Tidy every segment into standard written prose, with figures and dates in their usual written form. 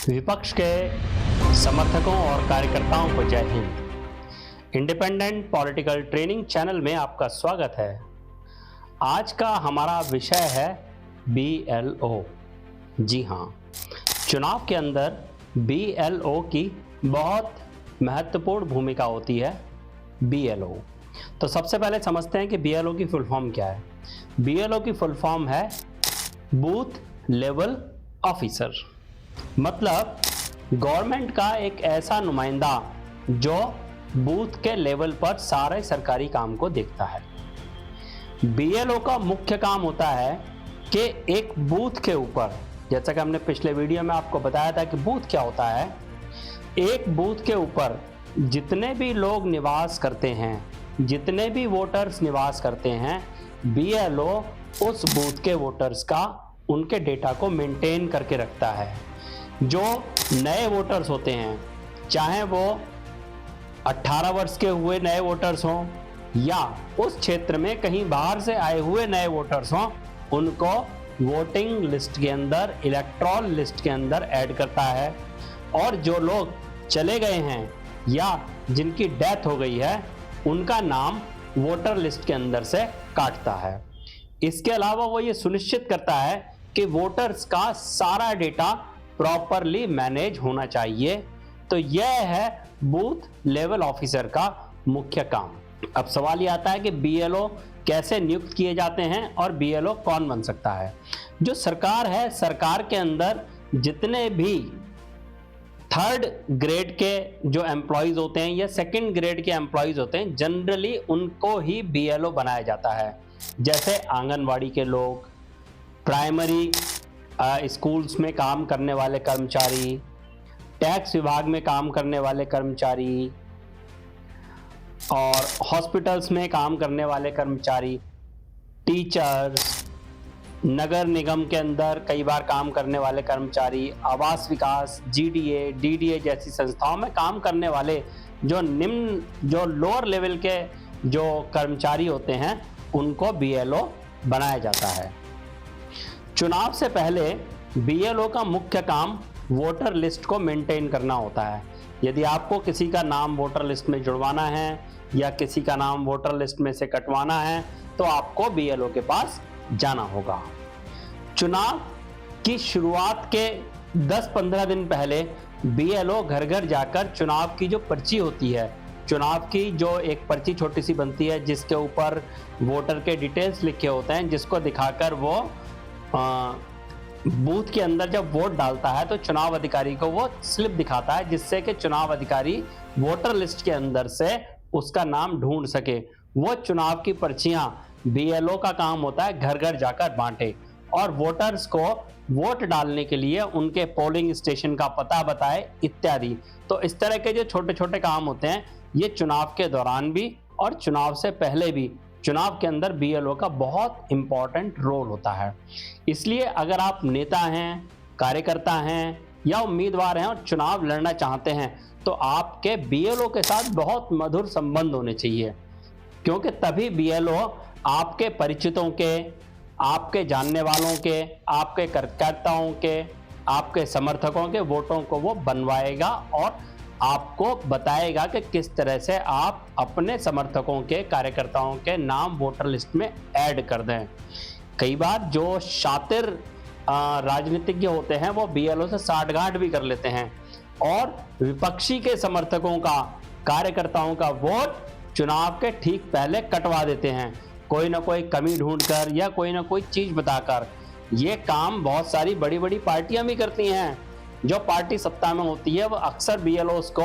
विपक्ष के समर्थकों और कार्यकर्ताओं को जय Hind. Independent political training channel में आपका स्वागत है। आज का हमारा विषय है BLO। जी हाँ, चुनाव के अंदर BLO की बहुत महत्वपूर्ण भूमिका होती है। BLO तो सबसे पहले समझते हैं कि BLO की फुल फॉर्म क्या है। BLO की फुल फॉर्म है बूथ लेवल ऑफिसर, मतलब गवर्नमेंट का एक ऐसा नुमाइंदा जो बूथ के लेवल पर सारे सरकारी काम को देखता है। BLO का मुख्य काम होता है कि एक बूथ के ऊपर, जैसा कि हमने पिछले वीडियो में आपको बताया था कि बूथ क्या होता है, एक बूथ के ऊपर जितने भी लोग निवास करते हैं, जितने भी वोटर्स निवास करते हैं, BLO उस बूथ के वोटर्स का, उनके डेटा को मेंटेन करके रखता है। जो नए वोटर्स होते हैं, चाहे वो 18 वर्ष के हुए नए वोटर्स हों या उस क्षेत्र में कहीं बाहर से आए हुए नए वोटर्स हों, उनको वोटिंग लिस्ट के अंदर, इलेक्टोरल लिस्ट के अंदर ऐड करता है। और जो लोग चले गए हैं या जिनकी डेथ हो गई है, उनका नाम वोटर लिस्ट के अंदर से काटता है। इसके अलावा वो ये सुनिश्चित करता है कि वोटर्स का सारा डेटा प्रॉपरली मैनेज होना चाहिए। तो यह है बूथ लेवल ऑफिसर का मुख्य काम। अब सवाल ये आता है कि BLO कैसे नियुक्त किए जाते हैं और BLO कौन बन सकता है। जो सरकार है, सरकार के अंदर जितने भी थर्ड ग्रेड के जो एम्प्लॉयज होते हैं या सेकंड ग्रेड के एम्प्लॉयज होते हैं, जनरली उनको ही BLO बनाया जाता है। जैसे आंगनवाड़ी के लोग, प्राइमरी स्कूल्स में काम करने वाले कर्मचारी, टैक्स विभाग में काम करने वाले कर्मचारी और हॉस्पिटल्स में काम करने वाले कर्मचारी, टीचर्स, नगर निगम के अंदर कई बार काम करने वाले कर्मचारी, आवास विकास, GDA, DDA जैसी संस्थाओं में काम करने वाले जो लोअर लेवल के जो कर्मचारी होते हैं, उनको BLO बनाया जाता है। चुनाव से पहले BLO का मुख्य काम वोटर लिस्ट को मेंटेन करना होता है। यदि आपको किसी का नाम वोटर लिस्ट में जुड़वाना है या किसी का नाम वोटर लिस्ट में से कटवाना है, तो आपको BLO के पास जाना होगा। चुनाव की शुरुआत के 10-15 दिन पहले BLO घर घर जाकर चुनाव की जो पर्ची होती है, चुनाव की जो एक पर्ची छोटी सी बनती है जिसके ऊपर वोटर के डिटेल्स लिखे होते हैं, जिसको दिखाकर वो बूथ के अंदर जब वोट डालता है तो चुनाव अधिकारी को वो स्लिप दिखाता है, जिससे कि चुनाव अधिकारी वोटर लिस्ट के अंदर से उसका नाम ढूंढ सके। वो चुनाव की पर्चियां BLO का काम होता है घर घर जाकर बांटे और वोटर्स को वोट डालने के लिए उनके पोलिंग स्टेशन का पता बताए इत्यादि। तो इस तरह के जो छोटे छोटे काम होते हैं, ये चुनाव के दौरान भी और चुनाव से पहले भी चुनाव के अंदर BLO का बहुत इंपॉर्टेंट रोल होता है। इसलिए अगर आप नेता हैं, कार्यकर्ता हैं या उम्मीदवार हैं और चुनाव लड़ना चाहते हैं, तो आपके BLO के साथ बहुत मधुर संबंध होने चाहिए, क्योंकि तभी BLO आपके परिचितों के, आपके जानने वालों के, आपके कार्यकर्ताओं के, आपके समर्थकों के वोटों को वो बनवाएगा और आपको बताएगा कि किस तरह से आप अपने समर्थकों के, कार्यकर्ताओं के नाम वोटर लिस्ट में ऐड कर दें। कई बार जो शातिर राजनीतिज्ञ होते हैं वो BLO से साठगांठ भी कर लेते हैं और विपक्षी के समर्थकों का, कार्यकर्ताओं का वोट चुनाव के ठीक पहले कटवा देते हैं, कोई ना कोई कमी ढूंढकर या कोई ना कोई चीज बताकर। ये काम बहुत सारी बड़ी बड़ी पार्टियां भी करती हैं। जो पार्टी सत्ता में होती है वो अक्सर BLOs को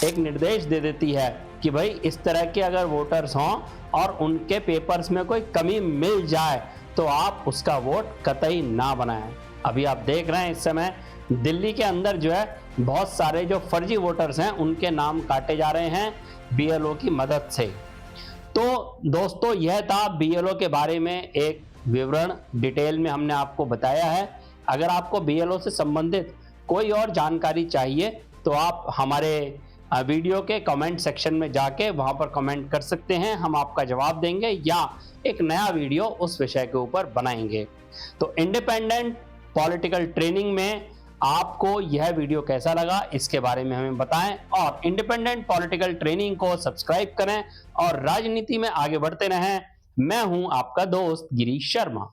एक निर्देश दे देती है कि भाई इस तरह के अगर वोटर्स हों और उनके पेपर्स में कोई कमी मिल जाए तो आप उसका वोट कतई ना बनाएं। अभी आप देख रहे हैं इस समय दिल्ली के अंदर जो है बहुत सारे जो फर्जी वोटर्स हैं उनके नाम काटे जा रहे हैं BLO की मदद से। तो दोस्तों, यह था BLO के बारे में एक विवरण, डिटेल में हमने आपको बताया है। अगर आपको BLO से संबंधित कोई और जानकारी चाहिए तो आप हमारे वीडियो के कमेंट सेक्शन में जाके वहां पर कमेंट कर सकते हैं, हम आपका जवाब देंगे या एक नया वीडियो उस विषय के ऊपर बनाएंगे। तो इंडिपेंडेंट पॉलिटिकल ट्रेनिंग में आपको यह वीडियो कैसा लगा इसके बारे में हमें बताएं और इंडिपेंडेंट पॉलिटिकल ट्रेनिंग को सब्सक्राइब करें और राजनीति में आगे बढ़ते रहें। मैं हूं आपका दोस्त गिरीश शर्मा।